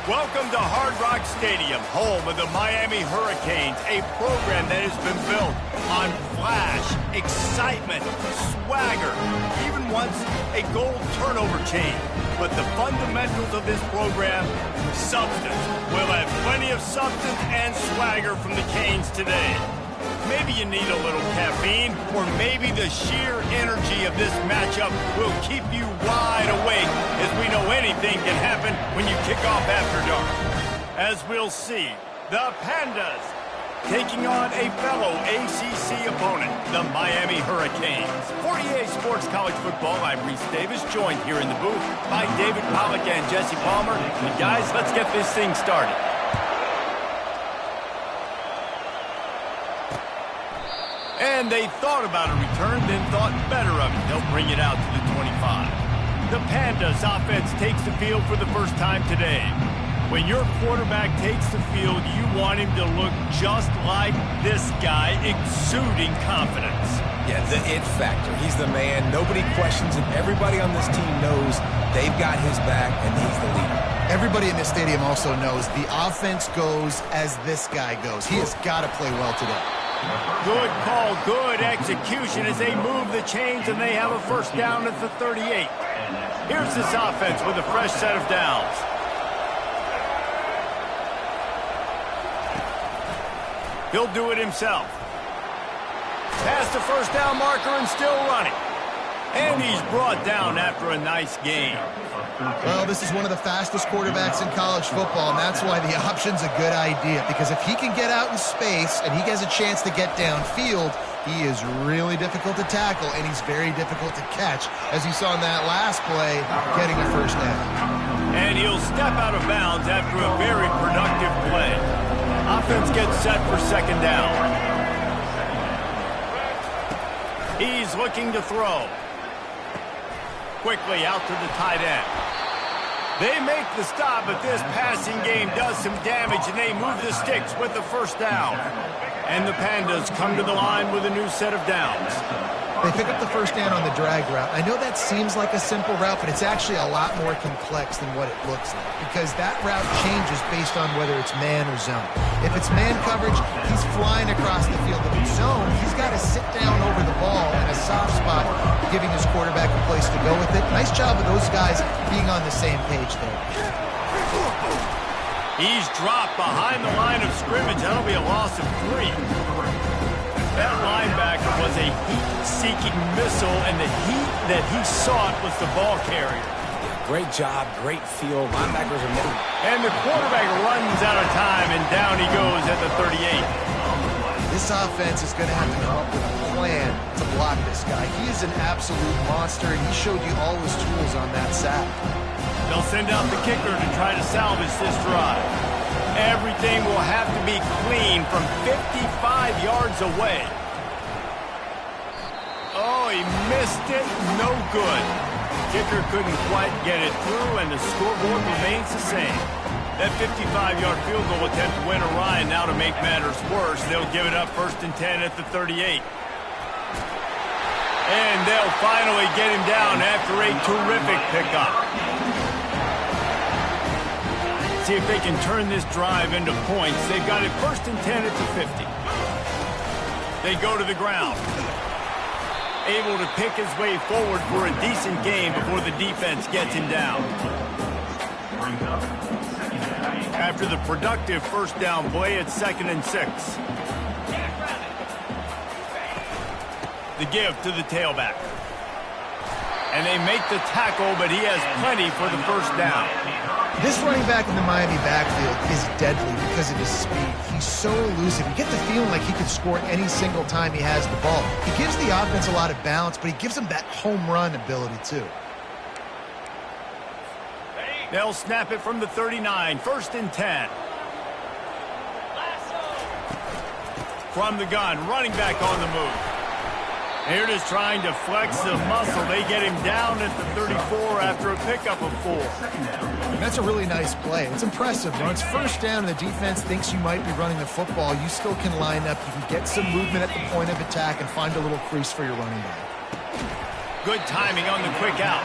Welcome to Hard Rock Stadium, home of the Miami Hurricanes, a program that has been built on flash, excitement, swagger, even once a goal turnover chain. But the fundamentals of this program, substance. We'll have plenty of substance and swagger from the Canes today. Maybe you need a little caffeine, or maybe the sheer energy of this matchup will keep you wide awake, as we know anything can happen when you kick off after dark. As we'll see, the Pandas taking on a fellow ACC opponent, the Miami Hurricanes. For EA Sports College Football, I'm Reese Davis, joined here in the booth by David Pollack and Jesse Palmer. And guys, let's get this thing started. And they thought about a return, then thought better of it. They'll bring it out to the 25. The Pandas offense takes the field for the first time today. When your quarterback takes the field, you want him to look just like this guy, exuding confidence. Yeah, the it factor. He's the man. Nobody questions him. Everybody on this team knows they've got his back, and he's the leader. Everybody in this stadium also knows the offense goes as this guy goes. He has got to play well today. Good call, good execution as they move the chains, and they have a first down at the 38. Here's this offense with a fresh set of downs. He'll do it himself. Past the first down marker and still running. And he's brought down after a nice gain. Well, this is one of the fastest quarterbacks in college football, and that's why the option's a good idea. Because if he can get out in space and he has a chance to get downfield, he is really difficult to tackle, and he's very difficult to catch, as you saw in that last play, getting a first down. And he'll step out of bounds after a very productive play. Offense gets set for second down. He's looking to throw. Quickly out to the tight end. They make the stop, but this passing game does some damage, and they move the sticks with the first down. And the Pandas come to the line with a new set of downs. They pick up the first down on the drag route. I know that seems like a simple route, but it's actually a lot more complex than what it looks like, because that route changes based on whether it's man or zone. If it's man coverage, he's flying across the field. If it's zone, he's got to sit down over the ball in a soft spot, giving his quarterback a place to go with it. Nice job of those guys being on the same page there. He's dropped behind the line of scrimmage. That'll be a loss of 3. That linebacker was a heat-seeking missile, and the heat that he sought was the ball carrier. Yeah, great job, great feel. Linebackers are moving. And the quarterback runs out of time, and down he goes at the 38. This offense is going to have to come up with a plan to block this guy. He is an absolute monster, and he showed you all his tools on that sack. They'll send out the kicker to try to salvage this drive. Everything will have to be clean from 55 yards away. Oh, he missed it. No good. Kicker couldn't quite get it through, and the scoreboard remains the same. That 55-yard field goal attempt went awry, and now to make matters worse, they'll give it up first and 10 at the 38. And they'll finally get him down after a terrific pickup. See if they can turn this drive into points. They've got it first and 10 at the 50. They go to the ground. Able to pick his way forward for a decent game before the defense gets him down. After the productive first down play, it's 2nd and 6. The give to the tailback. And they make the tackle, but he has plenty for the first down. This running back in the Miami backfield is deadly because of his speed. He's so elusive. You get the feeling like he could score any single time he has the ball. He gives the offense a lot of balance, but he gives them that home run ability too. They'll snap it from the 39, 1st and 10. From the gun, running back on the move. Here it is trying to flex the muscle. They get him down at the 34 after a pickup of 4. That's a really nice play. It's impressive. When it's first down and the defense thinks you might be running the football, you still can line up. You can get some movement at the point of attack and find a little crease for your running back. Good timing on the quick out.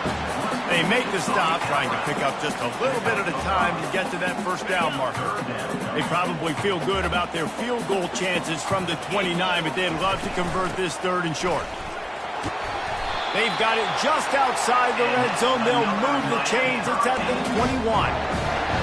They make the stop, trying to pick up just a little bit at a time to get to that first down marker. They probably feel good about their field goal chances from the 29, but they'd love to convert this 3rd and short. They've got it just outside the red zone. They'll move the chains. It's at the 21.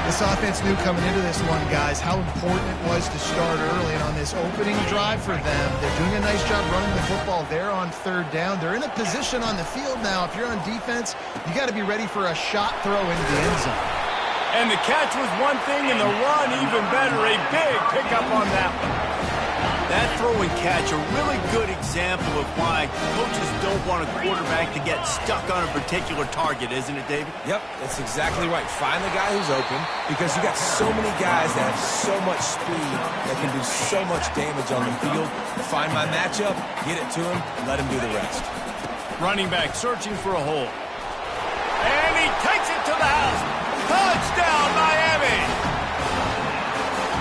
This offense knew coming into this one, guys, how important it was to start early. And on this opening drive for them, they're doing a nice job running the football there on 3rd down. They're in a position on the field now. If you're on defense, you got to be ready for a shot throw into the end zone. And the catch was one thing, and the run even better. A big pickup on that one. That throw and catch, a really good example of why coaches don't want a quarterback to get stuck on a particular target, isn't it, David? Yep, that's exactly right. Find the guy who's open, because you got so many guys that have so much speed that can do so much damage on the field. Find my matchup, get it to him, let him do the rest. Running back searching for a hole. And he takes it to the house. Touchdown, Miami!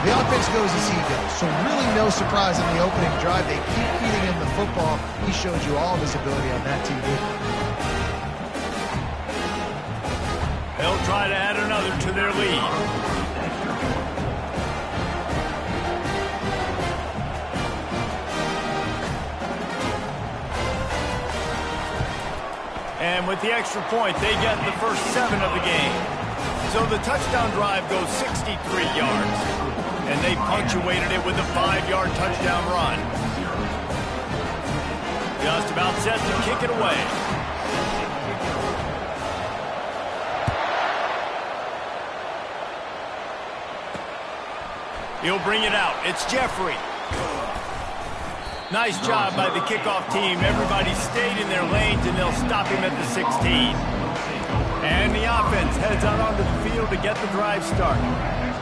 The offense goes as he goes, so really no surprise on the opening drive. They keep feeding him the football. He showed you all of his ability on that TV. They'll try to add another to their lead. And with the extra point, they get the first 7 of the game. So the touchdown drive goes 63 yards. And they punctuated it with a 5-yard touchdown run. Just about set to kick it away. He'll bring it out. It's Jeffrey. Nice job by the kickoff team. Everybody stayed in their lanes, and they'll stop him at the 16. And the offense heads out onto the field to get the drive started.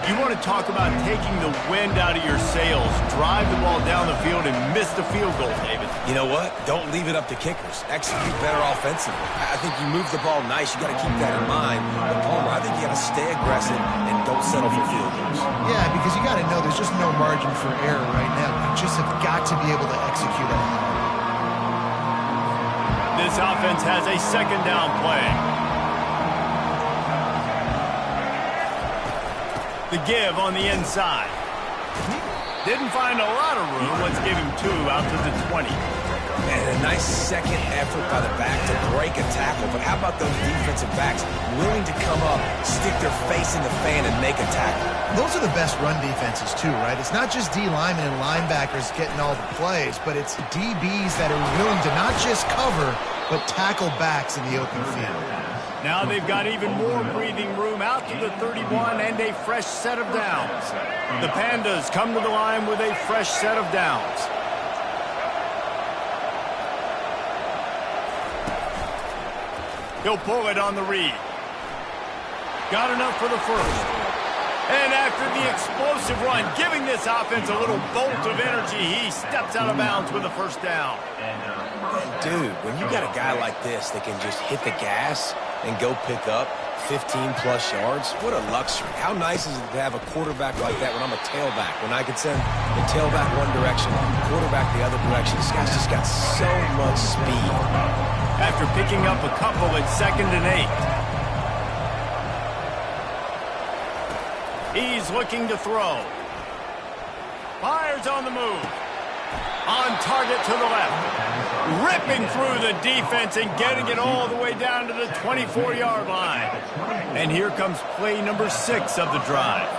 You want to talk about taking the wind out of your sails. Drive the ball down the field and miss the field goal, David. You know what? Don't leave it up to kickers. Execute better offensively. I think you move the ball nice. You got to keep that in mind. But Palmer, I think you got to stay aggressive and don't settle for field goals. Yeah, because you got to know there's just no margin for error right now. You just have got to be able to execute it. This offense has a 2nd down play. The give on the inside. Didn't find a lot of room. Let's give him 2 out to the 20. And a nice second effort by the back to break a tackle. But how about those defensive backs willing to come up, stick their face in the fan, and make a tackle? Those are the best run defenses, too, right? It's not just D linemen and linebackers getting all the plays, but it's DBs that are willing to not just cover, but tackle backs in the open field. Now they've got even more breathing room out to the 31 and a fresh set of downs. The Pandas come to the line with a fresh set of downs. He'll pull it on the read. Got enough for the first. And after the explosive run, giving this offense a little bolt of energy, he steps out of bounds with a first down. Dude, when you got a guy like this that can just hit the gas and go pick up 15-plus yards, what a luxury. How nice is it to have a quarterback like that when I'm a tailback? When I could send the tailback one direction, quarterback the other direction. This guy's just got so much speed. After picking up a couple at 2nd and 8. He's looking to throw. Fires on the move. On target to the left. Ripping through the defense and getting it all the way down to the 24-yard line. And here comes play number 6 of the drive.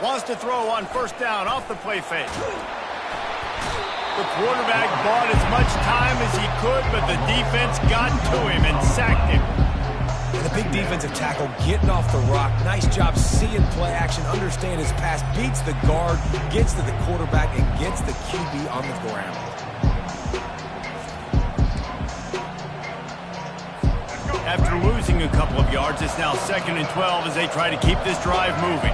Wants to throw on first down off the play fake. The quarterback bought as much time as he could, but the defense got to him and sacked him. And the big defensive tackle getting off the rock. Nice job seeing play action, understand his pass, beats the guard, gets to the quarterback, and gets the QB on the ground. After losing a couple of yards, it's now 2nd and 12 as they try to keep this drive moving.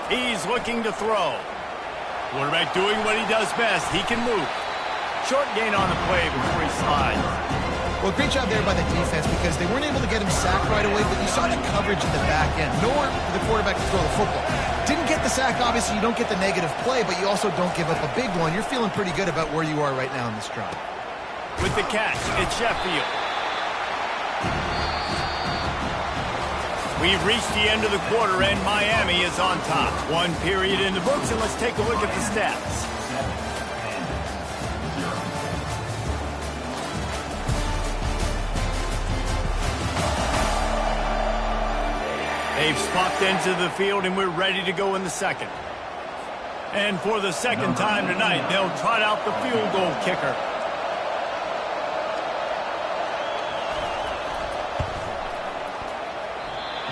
He's looking to throw. Quarterback doing what he does best. He can move. Short gain on the play before he slides. Well, great job there by the defense because they weren't able to get him sacked right away, but you saw the coverage in the back end. Nowhere for the quarterback to throw the football. Didn't get the sack, obviously you don't get the negative play, but you also don't give up a big one. You're feeling pretty good about where you are right now in this drive. With the catch, it's Sheffield. We've reached the end of the quarter, and Miami is on top. One period in the books, and let's take a look at the stats. They've swapped into the field, and we're ready to go in the second. And for the second time tonight, they'll trot out the field goal kicker.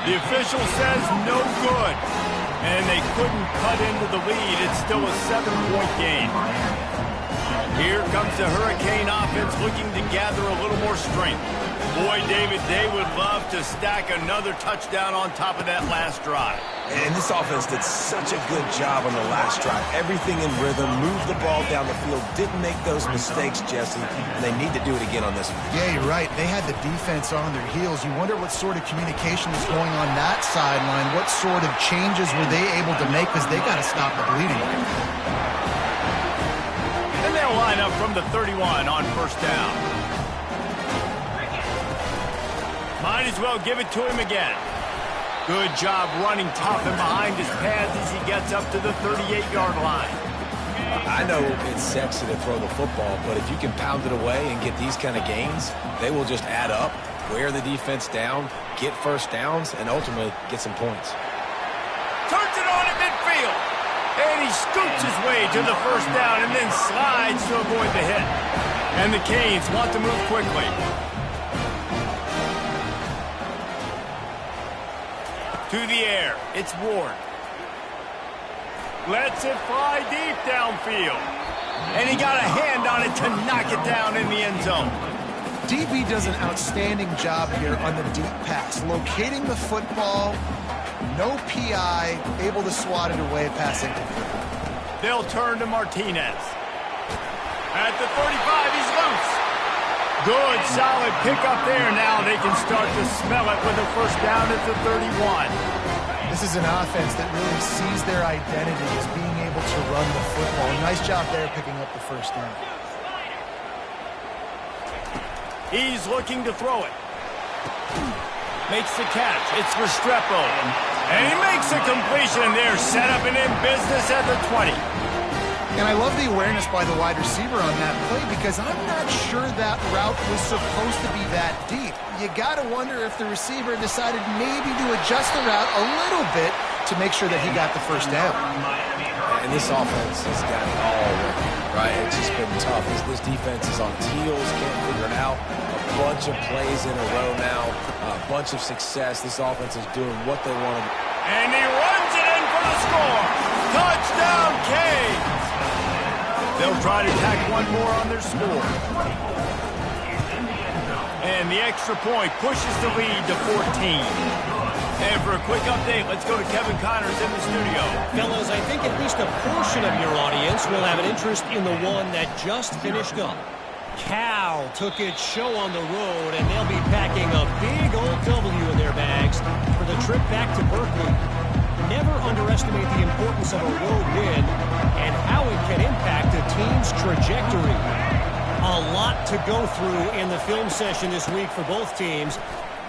The official says no good, and they couldn't cut into the lead. It's still a 7-point game. Here comes the Hurricane offense looking to gather a little more strength. Boy, David, they would love to stack another touchdown on top of that last drive. And this offense did such a good job on the last drive. Everything in rhythm, moved the ball down the field, didn't make those mistakes, Jesse, and they need to do it again on this one. Yeah, you're right. They had the defense on their heels. You wonder what sort of communication is going on that sideline. What sort of changes were they able to make because they got to stop the bleeding. And they'll line up from the 31 on first down. Might as well give it to him again. Good job running tough and behind his pads as he gets up to the 38-yard line. I know it's sexy to throw the football, but if you can pound it away and get these kind of gains, they will just add up, wear the defense down, get first downs, and ultimately get some points. Turns it on at midfield. And he scoots his way to the first down and then slides to avoid the hit. And the Canes want to move quickly. To the air, it's Ward. Lets it fly deep downfield. And he got a hand on it to knock it down in the end zone. DB does an outstanding job here on the deep pass, locating the football, no PI, able to swat it away, passing. They'll turn to Martinez. At the 35, he's loose. Good, solid pickup there. Now they can start to smell it with a first down at the 31. This is an offense that really sees their identity as being able to run the football. Nice job there picking up the first down. He's looking to throw it. Makes the catch. It's Restrepo. And he makes a completion there. Set up and in business at the 20. And I love the awareness by the wide receiver on that play because I'm not sure that route was supposed to be that deep. You got to wonder if the receiver decided maybe to adjust the route a little bit to make sure that he got the first down. And this offense has got it all working, right? It's just been tough. This defense is on heels, can't figure it out. A bunch of plays in a row now, a bunch of success. This offense is doing what they want to do. And he runs it in for the score. Touchdown, Canes. They'll try to tack one more on their score. And the extra point pushes the lead to 14. And for a quick update, let's go to Kevin Connors in the studio. Fellas, I think at least a portion of your audience will have an interest in the one that just finished up. Cal took its show on the road, and they'll be packing a big old W in their bags for the trip back to Berkeley. Never underestimate the importance of a road win and how it can impact a team's trajectory. A lot to go through in the film session this week for both teams,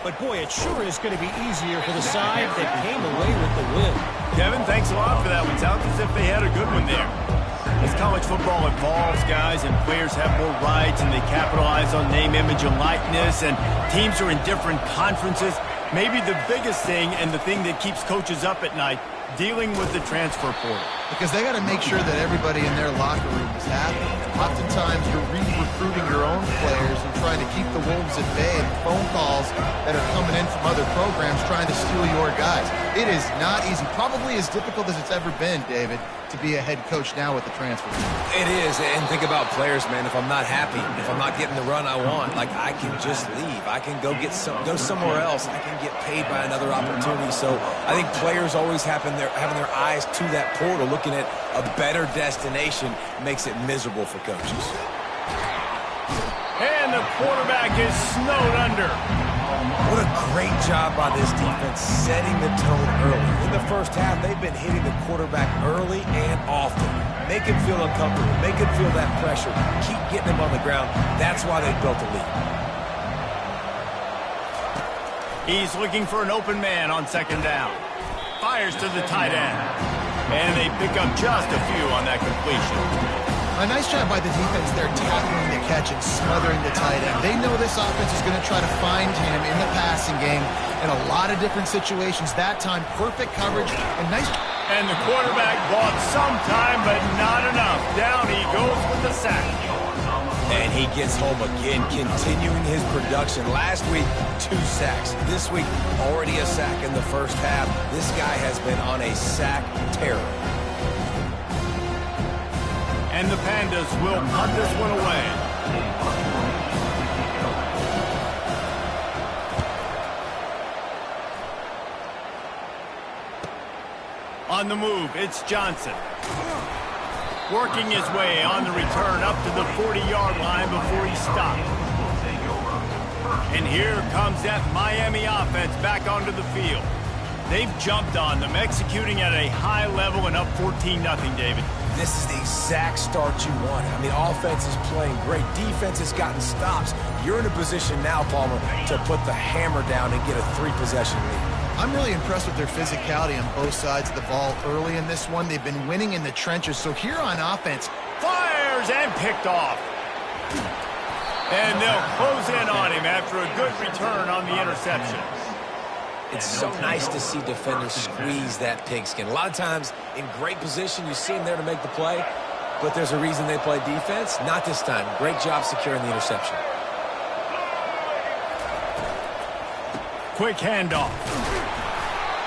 but boy, it sure is going to be easier for the side that came away with the win. Kevin, thanks a lot for that one. Sounds as if they had a good one there. As college football evolves, guys, and players have more rights and they capitalize on name, image, and likeness, and teams are in different conferences, maybe the biggest thing and the thing that keeps coaches up at night, dealing with the transfer portal. Because they got to make sure that everybody in their locker room is happy. Oftentimes you're re-recruiting your own players and trying to keep the Wolves at bay and phone calls that are coming in from other programs trying to steal your guys. It is not easy. Probably as difficult as it's ever been, David, to be a head coach now with the transfer. It is, and think about players, man. If I'm not happy, if I'm not getting the run I want, like I can just leave. I can go somewhere else. I can get paid by another opportunity. So I think players always having their eyes to that portal, looking at a better destination, makes it miserable for coaches. And the quarterback is snowed under. What a great job by this defense setting the tone early. In the first half, they've been hitting the quarterback early and often. Make him feel uncomfortable. Make him feel that pressure. Keep getting him on the ground. That's why they built the lead. He's looking for an open man on second down. Fires to the tight end. And they pick up just a few on that completion. A nice job by the defense there tackling the catch and smothering the tight end. They know this offense is going to try to find him in the passing game in a lot of different situations. That time, perfect coverage and nice. And the quarterback bought some time, but not enough. Down he goes with the sack. And he gets home again, continuing his production. Last week, 2 sacks. This week, already a sack in the first half. This guy has been on a sack terror. And the Pandas will punt this one away. On the move, it's Johnson. Working his way on the return up to the 40-yard line before he stopped. And here comes that Miami offense back onto the field. They've jumped on them, executing at a high level and up 14-0, David. This is the exact start you want. I mean, offense is playing great. Defense has gotten stops. You're in a position now, Palmer, to put the hammer down and get a 3-possession lead. I'm really impressed with their physicality on both sides of the ball early in this one. They've been winning in the trenches. So here on offense. Fires and picked off. And they'll close in on him after a good return on the interception. It's so nice to see defenders squeeze that pigskin. A lot of times, in great position, you see them there to make the play, but there's a reason they play defense. Not this time. Great job securing the interception. Quick handoff.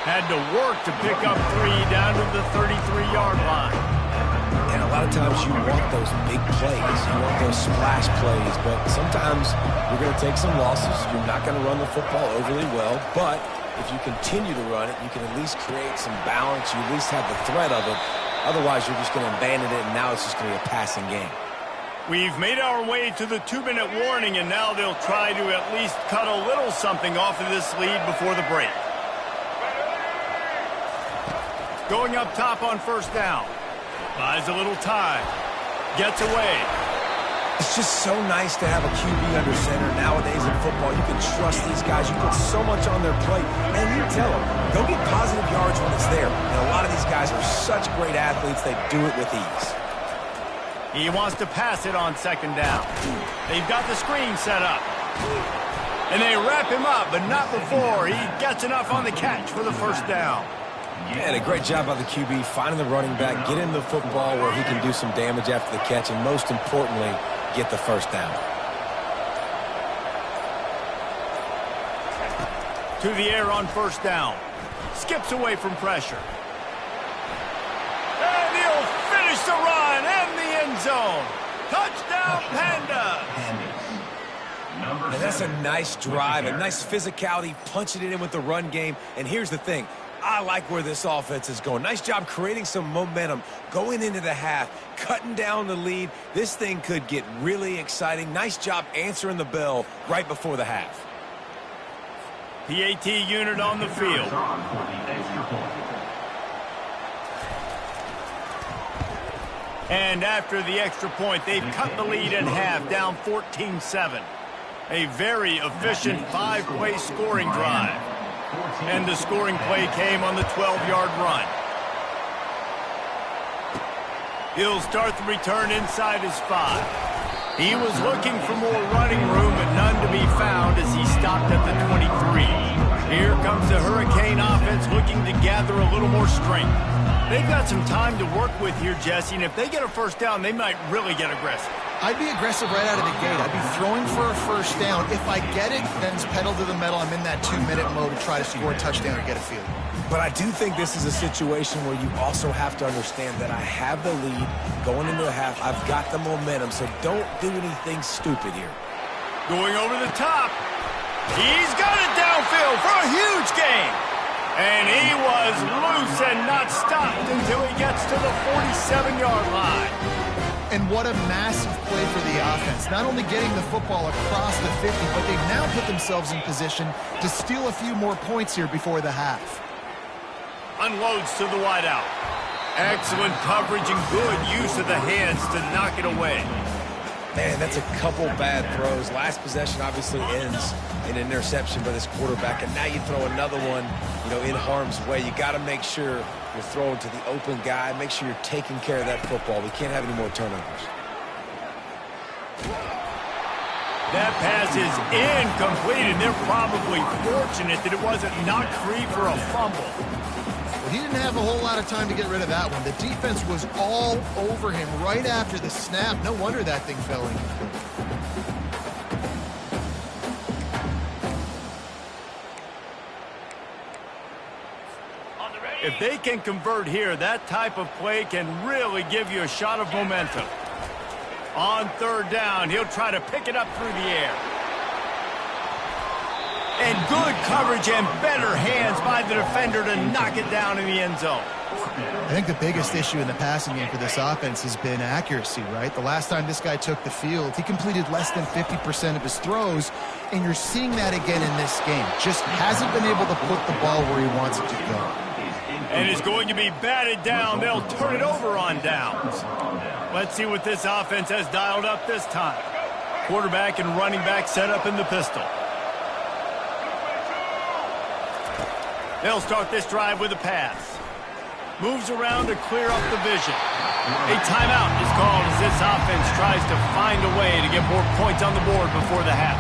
Had to work to pick up 3 down to the 33-yard line. And a lot of times you want those big plays. You want those splash plays, but sometimes you're going to take some losses. You're not going to run the football overly well, but if you continue to run it, you can at least create some balance. You at least have the threat of it. Otherwise, you're just going to abandon it, and now it's just going to be a passing game. We've made our way to the 2-minute warning, and now they'll try to at least cut a little something off of this lead before the break. Going up top on first down. Buys a little time. Gets away. It's just so nice to have a QB under center nowadays in football. You can trust these guys. You put so much on their plate, and you tell them, go get positive yards when it's there. And a lot of these guys are such great athletes, they do it with ease. He wants to pass it on second down. They've got the screen set up. And they wrap him up, but not before he gets enough on the catch for the first down. And a great job by the QB finding the running back, get him the football where he can do some damage after the catch, and most importantly, get the first down. To the air on first down. Skips away from pressure. And he'll finish the run and the end zone. Touchdown, Panda! And that's a nice drive, a nice physicality, punching it in with the run game. And here's the thing. I like where this offense is going. Nice job creating some momentum, going into the half, cutting down the lead. This thing could get really exciting. Nice job answering the bell right before the half. PAT unit on the field. And after the extra point, they've cut the lead in half, down 14-7. A very efficient 5-play scoring drive. And the scoring play came on the 12-yard run. He'll start the return inside his 5. He was looking for more running room, but none to be found as he stopped at the 23. Here comes the Hurricane offense looking to gather a little more strength. They've got some time to work with here, Jesse, and if they get a first down, they might really get aggressive. I'd be aggressive right out of the gate. I'd be throwing for a first down. If I get it, then it's pedal to the metal. I'm in that 2-minute mode to try to score a touchdown or get a field. But I do think this is a situation where you also have to understand that I have the lead going into the half. I've got the momentum, so don't do anything stupid here. Going over the top. He's got it downfield for a huge gain. And he was loose and not stopped until he gets to the 47-yard line. And what a massive play for the offense. Not only getting the football across the 50, but they've now put themselves in position to steal a few more points here before the half. Unloads to the wideout. Excellent coverage and good use of the hands to knock it away. Man, that's a couple bad throws. Last possession obviously ends in an interception by this quarterback, and now you throw another one, in harm's way. You got to make sure you're throwing to the open guy. Make sure you're taking care of that football. We can't have any more turnovers. That pass is incomplete, and they're probably fortunate that it wasn't knocked free for a fumble. He didn't have a whole lot of time to get rid of that one. The defense was all over him right after the snap. No wonder that thing fell in. If they can convert here, that type of play can really give you a shot of momentum. On third down, he'll try to pick it up through the air. And good coverage and better hands by the defender to knock it down in the end zone. I think the biggest issue in the passing game for this offense has been accuracy, right? The last time this guy took the field, he completed less than 50% of his throws, and you're seeing that again in this game. Just hasn't been able to put the ball where he wants it to go. And it's going to be batted down. They'll turn it over on downs. Let's see what this offense has dialed up this time. Quarterback and running back set up in the pistol. They'll start this drive with a pass. Moves around to clear up the vision. A timeout is called as this offense tries to find a way to get more points on the board before the half.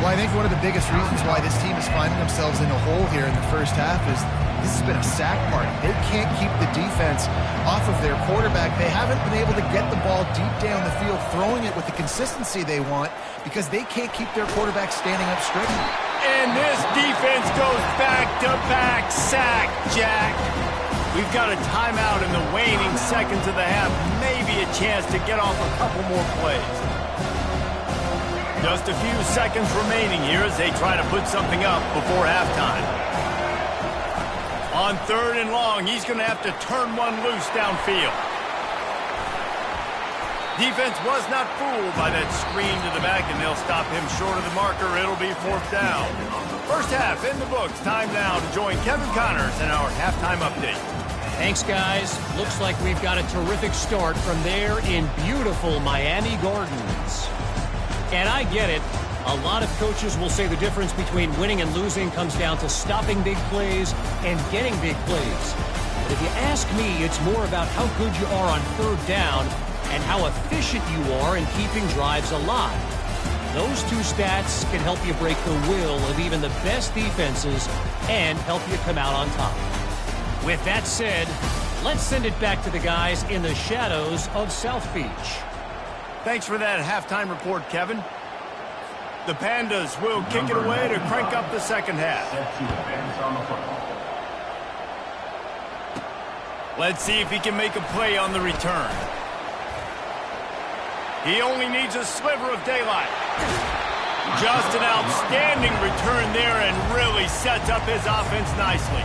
Well, I think one of the biggest reasons why this team is finding themselves in a hole here in the first half is this has been a sack party. They can't keep the defense off of their quarterback. They haven't been able to get the ball deep down the field, throwing it with the consistency they want because they can't keep their quarterback standing up straight. And this defense goes back-to-back sack, Jack. We've got a timeout in the waning seconds of the half. Maybe a chance to get off a couple more plays. Just a few seconds remaining here as they try to put something up before halftime. On third and long, he's going to have to turn one loose downfield. Defense was not fooled by that screen to the back, and they'll stop him short of the marker. It'll be fourth down. First half in the books. Time now to join Kevin Connors in our halftime update. Thanks, guys. Looks like we've got a terrific start from there in beautiful Miami Gardens. And I get it. A lot of coaches will say the difference between winning and losing comes down to stopping big plays and getting big plays. But if you ask me, it's more about how good you are on third down and how efficient you are in keeping drives alive. Those two stats can help you break the will of even the best defenses and help you come out on top. With that said, let's send it back to the guys in the shadows of South Beach. Thanks for that halftime report, Kevin. The Pandas will kick it away to crank up the second half. Let's see if he can make a play on the return. He only needs a sliver of daylight. Just an outstanding return there and really sets up his offense nicely.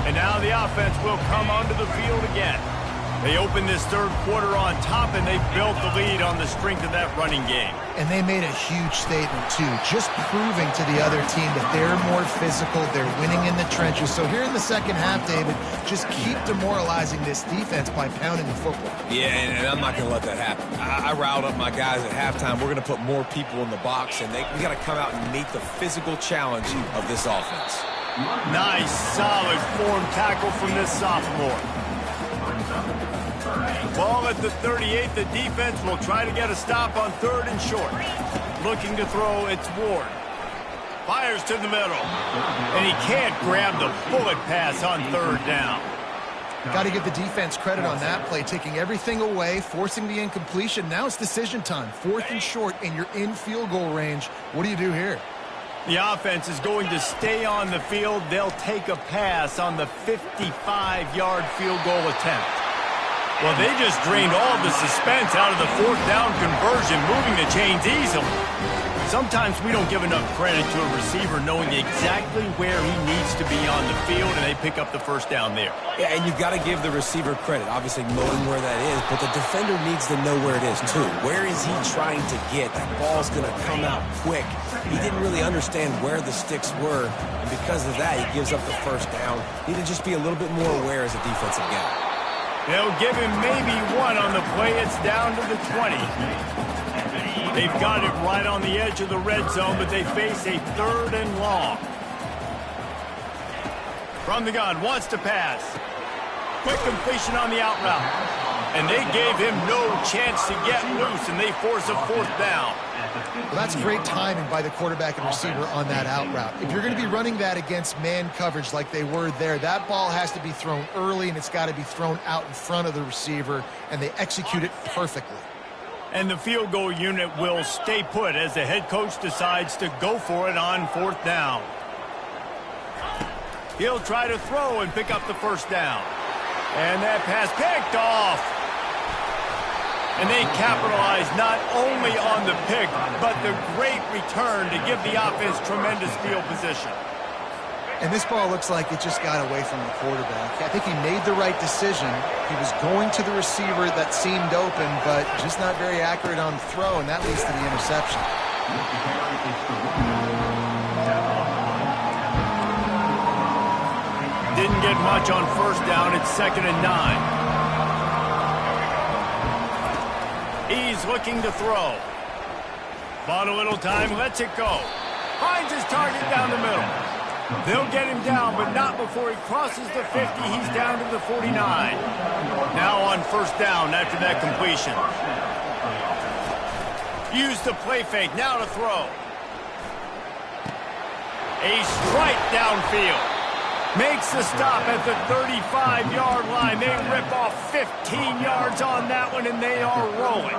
And now the offense will come onto the field again. They open this third quarter on top, and they built the lead on the strength of that running game. And they made a huge statement, too, just proving to the other team that they're more physical, they're winning in the trenches. So here in the second half, David, just keep demoralizing this defense by pounding the football. Yeah, and I'm not going to let that happen. I riled up my guys at halftime. We're going to put more people in the box, and we got to come out and meet the physical challenge of this offense. Nice, solid form tackle from this sophomore. Ball at the 38. The defense will try to get a stop on third and short. Looking to throw, it's Ward. Fires to the middle. And he can't grab the bullet pass on third down. Got to give the defense credit on that play, taking everything away, forcing the incompletion. Now it's decision time. Fourth and short, and you're in field goal range. What do you do here? The offense is going to stay on the field. They'll take a pass on the 55-yard field goal attempt. Well, they just drained all the suspense out of the fourth down conversion, moving the chains easily. Sometimes we don't give enough credit to a receiver knowing exactly where he needs to be on the field, and they pick up the first down there. Yeah, and you've got to give the receiver credit, obviously knowing where that is, but the defender needs to know where it is too. Where is he trying to get? That ball's going to come out quick. He didn't really understand where the sticks were, and because of that, he gives up the first down. Need to just be a little bit more aware as a defensive guy. They'll give him maybe one on the play. It's down to the 20. They've got it right on the edge of the red zone, but they face a 3rd and long. From the gun, wants to pass. Quick completion on the out route. And they gave him no chance to get loose, and they force a 4th down. Well, that's great timing by the quarterback and receiver on that out route. If you're going to be running that against man coverage like they were there, that ball has to be thrown early, and it's got to be thrown out in front of the receiver, and they execute it perfectly. And the field goal unit will stay put as the head coach decides to go for it on 4th down. He'll try to throw and pick up the first down. And that pass picked off. And they capitalize not only on the pick, but the great return to give the offense tremendous field position. And this ball looks like it just got away from the quarterback. I think he made the right decision. He was going to the receiver that seemed open, but just not very accurate on throw, and that leads to the interception. Didn't get much on first down. It's 2nd and 9. He's looking to throw. Bought a little time, lets it go. Finds his target down the middle. They'll get him down, but not before he crosses the 50. He's down to the 49. Now on first down after that completion. Use the play fake, now to throw. A strike downfield. Makes the stop at the 35-yard line. They rip off 15 yards on that one, and they are rolling.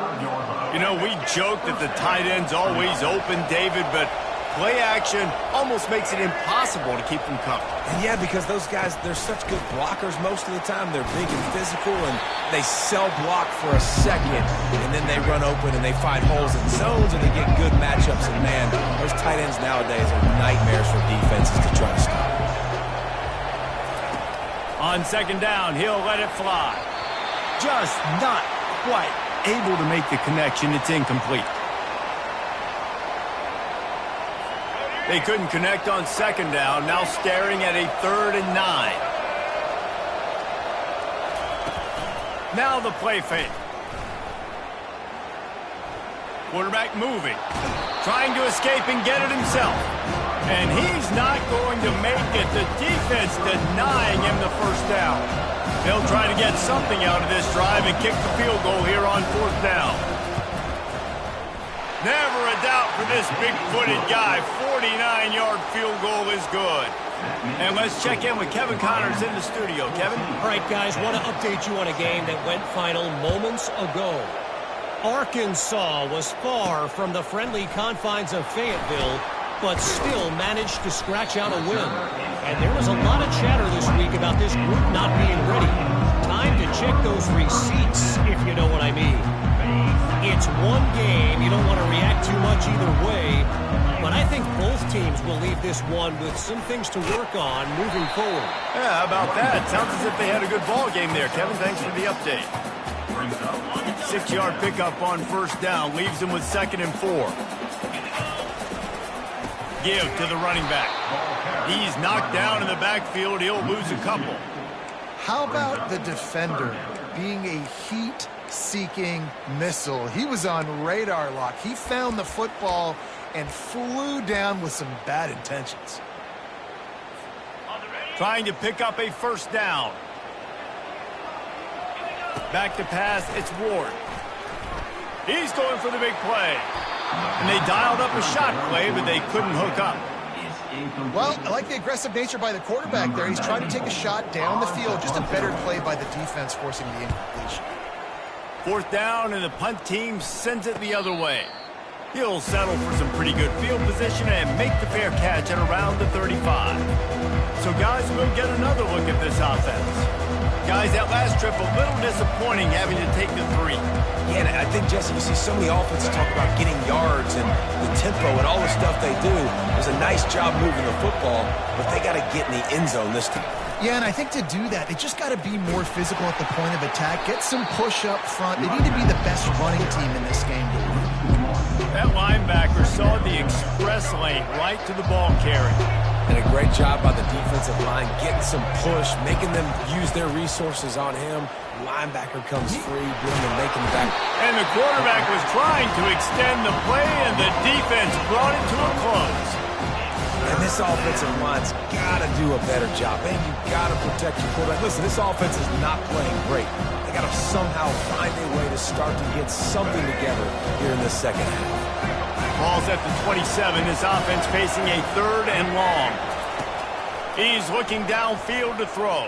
You know, we joke that the tight end's always open, David, but play action almost makes it impossible to keep them covered. And yeah, because those guys, they're such good blockers most of the time. They're big and physical, and they sell block for a second, and then they run open and they find holes in zones, and they get good matchups. And man, those tight ends nowadays are nightmares for defenses to try to stop. On second down, he'll let it fly. Just not quite able to make the connection. It's incomplete. They couldn't connect on second down, now staring at a 3rd and 9. Now the play fake. Quarterback moving, trying to escape and get it himself. And he's not going to make it. The defense denying him the first down. They'll try to get something out of this drive and kick the field goal here on 4th down. Never a doubt for this big-footed guy. 49-yard field goal is good. And let's check in with Kevin Connors in the studio. Kevin? All right, guys, want to update you on a game that went final moments ago. Arkansas was far from the friendly confines of Fayetteville, but still managed to scratch out a win. And there was a lot of chatter this week about this group not being ready. Time to check those receipts, if you know what I mean. It's one game. You don't want to react too much either way. But I think both teams will leave this one with some things to work on moving forward. Yeah, how about that? Sounds as if they had a good ball game there, Kevin. Thanks for the update. 6-yard pickup on first down. Leaves them with 2nd and 4. Give to the running back. He's knocked down in the backfield. He'll lose a couple. How about the defender being a heat-seeking missile? He was on radar lock. He found the football and flew down with some bad intentions. Trying to pick up a first down. Back to pass, it's Ward. He's going for the big play. And they dialed up a shot play, but they couldn't hook up. Well, I like the aggressive nature by the quarterback there. He's trying to take a shot down the field. Just a better play by the defense forcing the incompletion. 4th down, and the punt team sends it the other way. He'll settle for some pretty good field position and make the fair catch at around the 35. So, guys, we'll get another look at this offense. Guys, that last trip, a little disappointing having to take the 3. Yeah, and I think, Jesse, you see so many offenses talk about getting yards and the tempo and all the stuff they do. It was a nice job moving the football, but they got to get in the end zone this time. Yeah, and I think to do that, they just got to be more physical at the point of attack, get some push up front. They need to be the best running team in this game. That linebacker saw the express lane right to the ball carrier. And a great job by the defensive line, getting some push, making them use their resources on him. Linebacker comes free, making back. And the quarterback was trying to extend the play, and the defense brought it to a close. And this offensive line's got to do a better job. Man, you got to protect your quarterback. Listen, this offense is not playing great. They got to somehow find a way to start to get something together here in this second half. Ball's at the 27. His offense facing a 3rd and long. He's looking downfield to throw.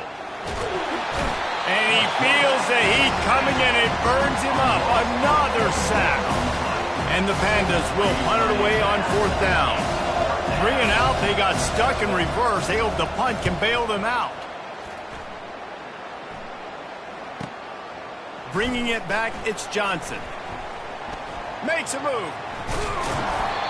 And he feels the heat coming and it burns him up. Another sack. And the Pandas will punt it away on 4th down. 3 and out, they got stuck in reverse. They hope the punt can bail them out. Bringing it back, it's Johnson. Makes a move.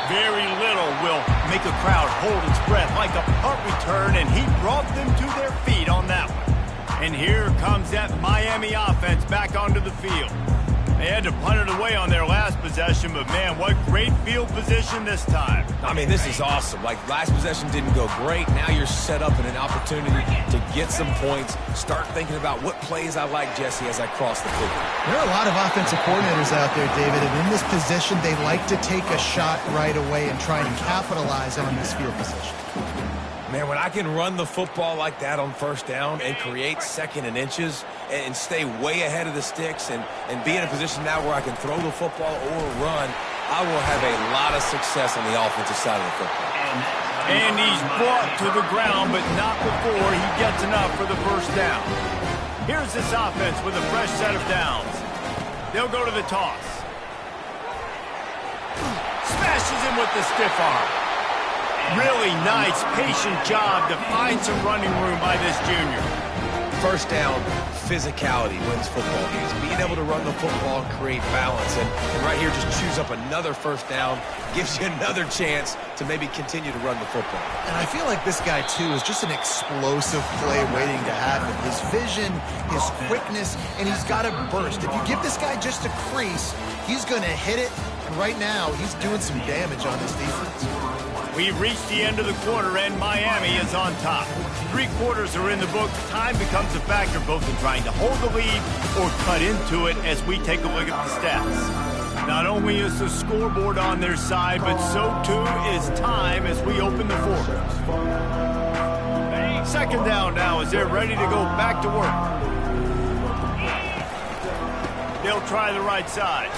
Very little will make a crowd hold its breath like a punt return, and he brought them to their feet on that one. And here comes that Miami offense back onto the field. They had to punt it away on their last possession, but man, what great field position this time. I mean, this is awesome. Like, last possession didn't go great. Now you're set up in an opportunity to get some points. Start thinking about what plays I like, Jesse, as I cross the field. There are a lot of offensive coordinators out there, David, and in this position, they like to take a shot right away and try and capitalize on this field position. Man, when I can run the football like that on 1st down and create 2nd and inches and stay way ahead of the sticks and be in a position now where I can throw the football or run, I will have a lot of success on the offensive side of the football. And he's brought to the ground, but not before he gets enough for the 1st down. Here's this offense with a fresh set of downs. They'll go to the toss. Smashes him with the stiff arm. Really nice, patient job to find some running room by this junior. 1st down, physicality wins football games. Being able to run the football and create balance. And right here, just choose up another 1st down. Gives you another chance to maybe continue to run the football. And I feel like this guy, too, is just an explosive play waiting to happen. His vision, his quickness, and he's got a burst. If you give this guy just a crease, he's going to hit it. And right now, he's doing some damage on this defense. We've reached the end of the quarter, and Miami is on top. 3 quarters are in the books. Time becomes a factor both in trying to hold the lead or cut into it as we take a look at the stats. Not only is the scoreboard on their side, but so too is time as we open the 4th. 2nd down now as they're ready to go back to work. They'll try the right side.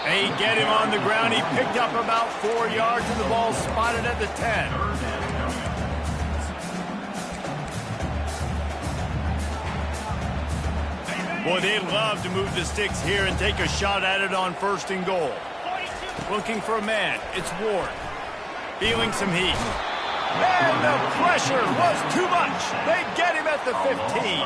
They get him on the ground. He picked up about 4 yards, and the ball spotted at the 10. Boy, they'd love to move the sticks here and take a shot at it on 1st and goal. Looking for a man. It's Ward. Feeling some heat. And the pressure was too much. They get him at the 15.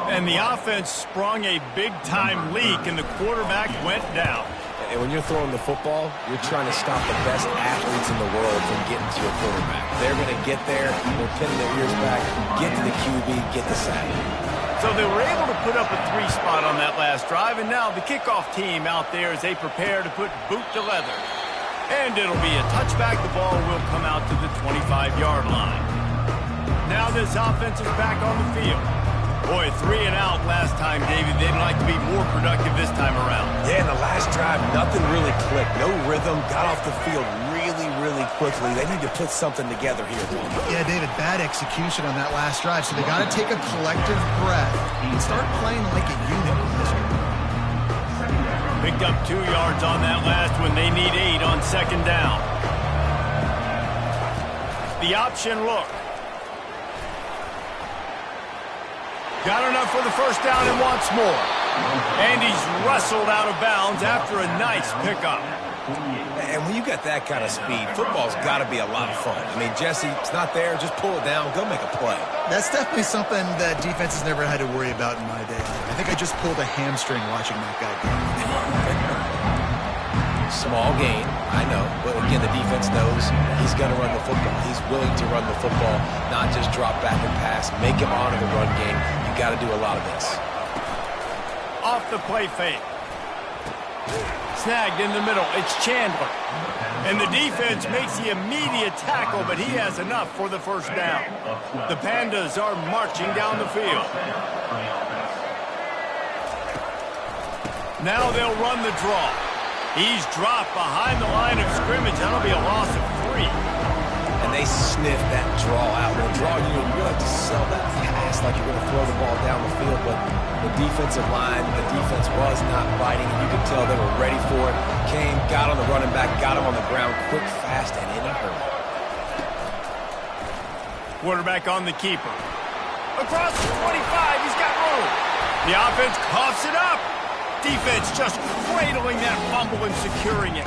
And the offense sprung a big-time leak, and the quarterback went down. And when you're throwing the football, you're trying to stop the best athletes in the world from getting to your quarterback. They're going to get there, they're pinning their ears back, get to the QB, get the sack. So they were able to put up a 3 spot on that last drive, and now the kickoff team out there as they prepare to put boot to leather. And it'll be a touchback. The ball will come out to the 25-yard line. Now this offense is back on the field. Boy, 3 and out last time, David. They'd like to be more productive this time around. Yeah, in the last drive, nothing really clicked. No rhythm, got off the field really quickly. They need to put something together here. Yeah, David, bad execution on that last drive. So they got to take a collective breath and start playing like a unit on this one. Picked up 2 yards on that last one. They need 8 on 2nd down. The option look. Got enough for the 1st down and wants more. And he's wrestled out of bounds after a nice pickup. And when you got that kind of speed, football's got to be a lot of fun. I mean, Jesse, it's not there. Just pull it down. Go make a play. That's definitely something that defense has never had to worry about in my day. I think I just pulled a hamstring watching that guy go. Small gain, I know. But again, the defense knows he's going to run the football. He's willing to run the football, not just drop back and pass. Make him honor the run game. You got to do a lot of this. Off the play fake. Snagged in the middle. It's Chandler. And the defense makes the immediate tackle, but he has enough for the first down. The Pandas are marching down the field. Now they'll run the draw. He's dropped behind the line of scrimmage. That'll be a loss of 3. And they sniff that draw out. When draw, you have to sell that pass like you're going to throw the ball down the field, but the defensive line, the defense was not biting, and you could tell they were ready for it. Came, got on the running back, got him on the ground quick, fast, and in a hurry. Quarterback on the keeper. Across the 25, he's got room. The offense coughs it up. Defense just cradling that fumble and securing it.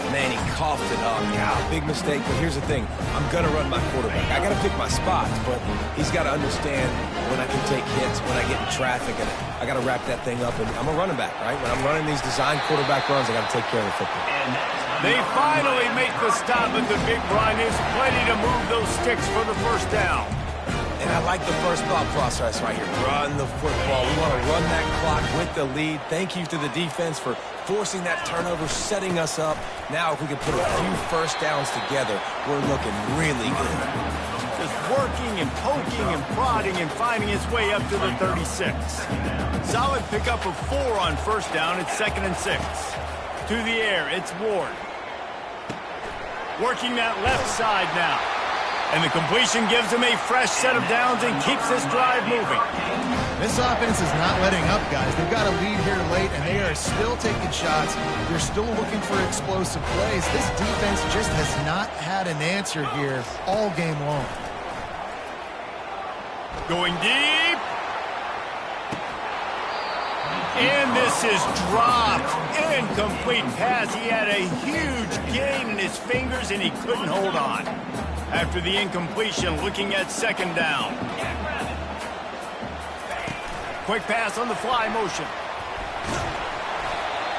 Man, he coughed it up. Yeah, big mistake, but here's the thing. I'm going to run my quarterback. I got to pick my spots, but he's got to understand when I can take hits, when I get in traffic, and I got to wrap that thing up. And I'm a running back, right? When I'm running these design quarterback runs, I got to take care of the football. They finally make the stop at the big run. There's plenty to move those sticks for the first down. And I like the first thought process right here. Run the football. We want to run that clock with the lead. Thank you to the defense for forcing that turnover, setting us up. Now if we can put a few first downs together, we're looking really good. Just working and poking and prodding and finding his way up to the 36. Solid pickup of 4 on first down. It's 2nd and 6. To the air, it's Ward. Working that left side now. And the completion gives him a fresh set of downs and keeps this drive moving. This offense is not letting up, guys. They've got a lead here late, and they are still taking shots. They're still looking for explosive plays. This defense just has not had an answer here all game long. Going deep. And this is dropped. Incomplete pass. He had a huge gain in his fingers, and he couldn't hold on. After the incompletion, looking at 2nd down. Quick pass on the fly motion.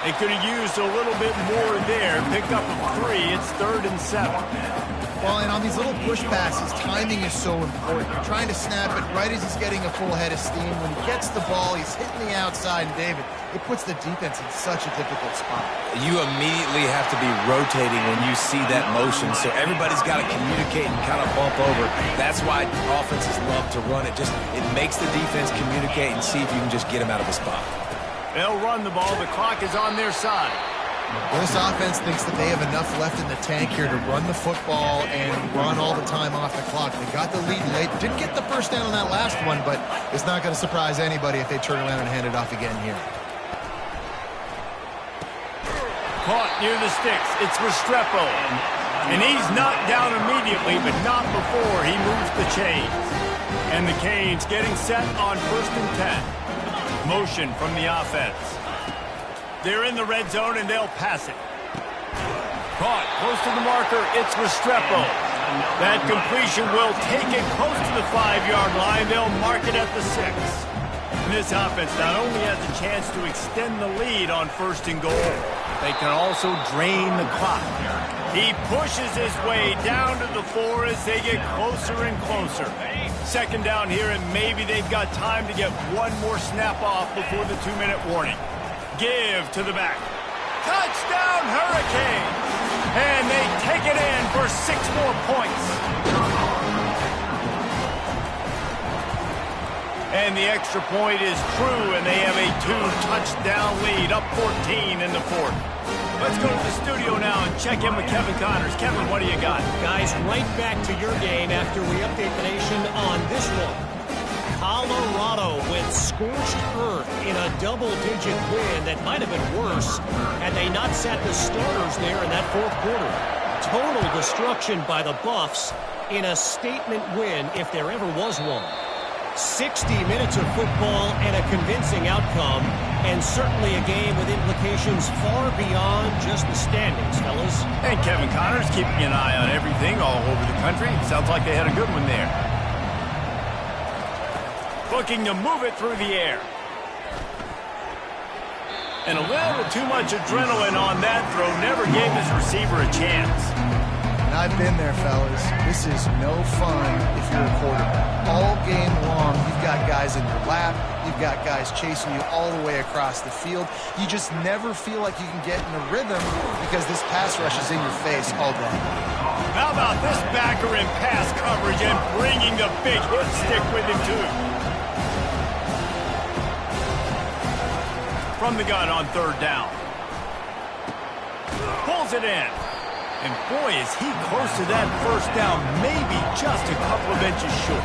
They could have used a little bit more there. Pick up a 3. It's 3rd and 7. Well, and on these little push passes, timing is so important. You're trying to snap it right as he's getting a full head of steam. When he gets the ball, he's hitting the outside, and David, it puts the defense in such a difficult spot. You immediately have to be rotating when you see that motion, so everybody's got to communicate and kind of bump over. That's why offenses love to run it. It makes the defense communicate and see if you can just get him out of a spot. They'll run the ball. The clock is on their side. This offense thinks that they have enough left in the tank here to run the football and run all the time off the clock. They got the lead late. Didn't get the first down on that last one, but it's not going to surprise anybody if they turn around and hand it off again here. Caught near the sticks. It's Restrepo. And he's knocked down immediately, but not before he moves the chains. And the Canes getting set on 1st and 10. Motion from the offense. They're in the red zone, and they'll pass it. Caught close to the marker. It's Restrepo. That completion will take it close to the 5-yard line. They'll mark it at the 6. And this offense not only has a chance to extend the lead on 1st and goal, they can also drain the clock. He pushes his way down to the 4 as they get closer and closer. 2nd down here, and maybe they've got time to get one more snap off before the 2-minute warning. Give to the back. Touchdown, Hurricane! And they take it in for 6 more points. And the extra point is true, and they have a 2-touchdown lead, up 14 in the 4th. Let's go to the studio now and check in with Kevin Connors. Kevin, what do you got? Guys, right back to your game after we update the nation on this one. Colorado went scorched earth in a double-digit win that might have been worse had they not sat the starters there in that 4th quarter. Total destruction by the Buffs in a statement win if there ever was one. 60 minutes of football and a convincing outcome, and certainly a game with implications far beyond just the standings, fellas. And Kevin Connors keeping an eye on everything all over the country. Sounds like they had a good one there. Looking to move it through the air. And a little too much adrenaline on that throw. Never gave his receiver a chance. And I've been there, fellas. This is no fun if you're a quarterback. All game long, you've got guys in your lap. You've got guys chasing you all the way across the field. You just never feel like you can get in a rhythm because this pass rush is in your face all day. How about this backer in pass coverage and bringing the big hit stick with him, too? From the gun on third down. Pulls it in. And boy, is he close to that first down, maybe just a couple of inches short.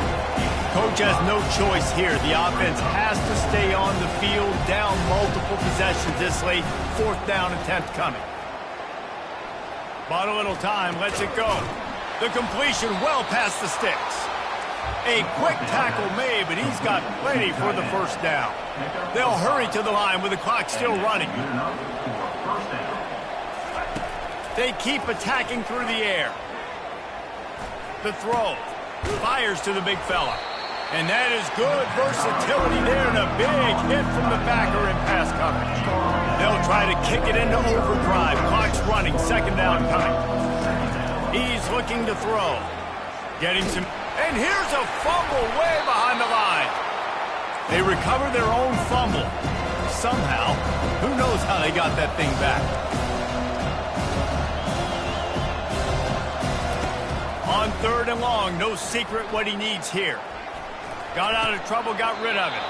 Coach has no choice here. The offense has to stay on the field, down multiple possessions this late. Fourth down attempt coming. Bought a little time, lets it go. The completion well past the sticks. A quick tackle made, but he's got plenty for the first down. They'll hurry to the line with the clock still running. They keep attacking through the air. The throw. Fires to the big fella. And that is good versatility there and a big hit from the backer in pass coverage. They'll try to kick it into overdrive. Clock's running. Second down coming. He's looking to throw. Getting some... And here's a fumble way behind the line. They recover their own fumble. Somehow. Who knows how they got that thing back. On third and long, no secret what he needs here. Got out of trouble, got rid of it.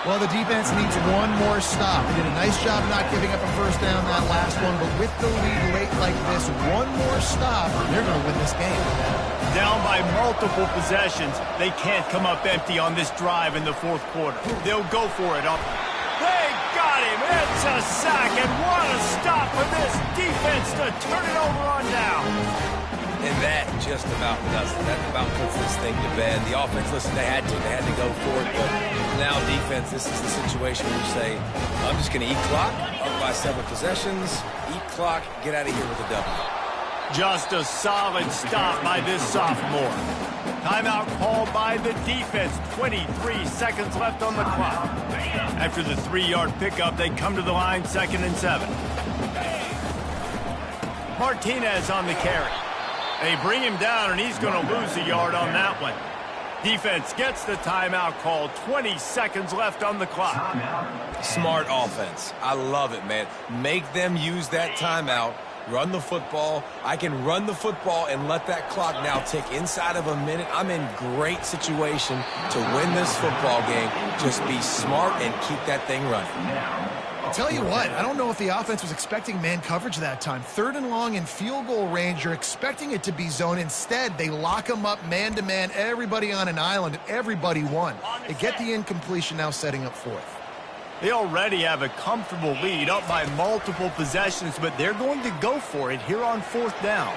Well, the defense needs one more stop. They did a nice job not giving up a first down that last one, but with the lead late like this, one more stop, they're going to win this game. Down by multiple possessions, they can't come up empty on this drive in the fourth quarter. They'll go for it. They got him. It's a sack, and what a stop for this defense to turn it over on down. And that just about does it. That about puts this thing to bed. The offense, listen, they had to go for it. But now defense, this is the situation where you say, I'm just going to eat clock, up by 7 possessions, eat clock, get out of here with a W. Just a solid stop by this sophomore. Timeout called by the defense. 23 seconds left on the clock. After the 3-yard pickup, they come to the line, 2nd and 7. Martinez on the carry. They bring him down, and he's going to lose a yard on that one. Defense gets the timeout called. 20 seconds left on the clock. Smart offense. I love it, man. Make them use that timeout. Run the football. I can run the football and let that clock now tick inside of a minute. I'm in great situation to win this football game. Just be smart and keep that thing running. I'll tell you what, I don't know if the offense was expecting man coverage that time. Third and long in field goal range, you're expecting it to be zone. Instead, they lock them up man-to-man, everybody on an island, and everybody won. They get the incompletion now setting up fourth. They already have a comfortable lead up by multiple possessions, but they're going to go for it here on fourth down.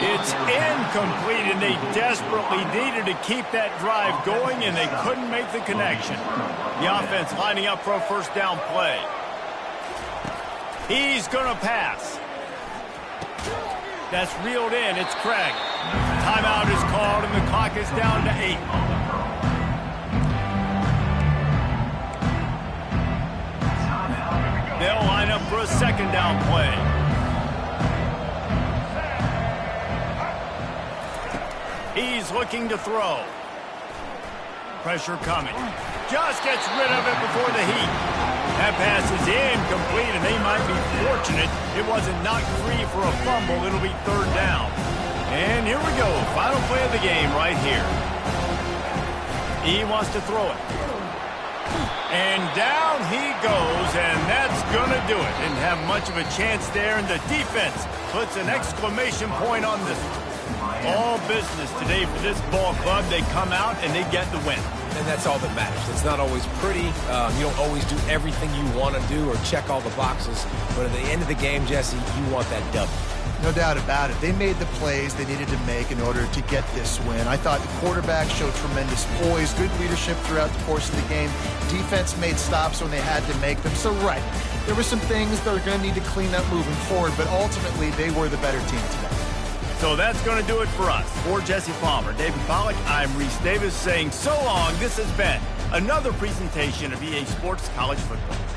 It's incomplete, and they desperately needed to keep that drive going, and they couldn't make the connection. The offense lining up for a first down play. He's going to pass. That's reeled in. It's Craig. Timeout is called, and the clock is down to 8. They'll line up for a second down play. He's looking to throw. Pressure coming. Just gets rid of it before the heat. That pass is incomplete, and they might be fortunate it wasn't knocked free for a fumble. It'll be third down. And here we go. Final play of the game right here. He wants to throw it. And down he goes, and that's going to do it. Didn't have much of a chance there, and the defense puts an exclamation point on this. All business today for this ball club. They come out, and they get the win. And that's all that matters. It's not always pretty. You don't always do everything you want to do or check all the boxes. But at the end of the game, Jesse, you want that W. No doubt about it. They made the plays they needed to make in order to get this win. I thought the quarterback showed tremendous poise, good leadership throughout the course of the game. Defense made stops when they had to make them. So, right, there were some things they're going to need to clean up moving forward, but ultimately they were the better team today. So that's going to do it for us. For Jesse Palmer, David Pollack, I'm Reese Davis saying so long. This has been another presentation of EA Sports College Football.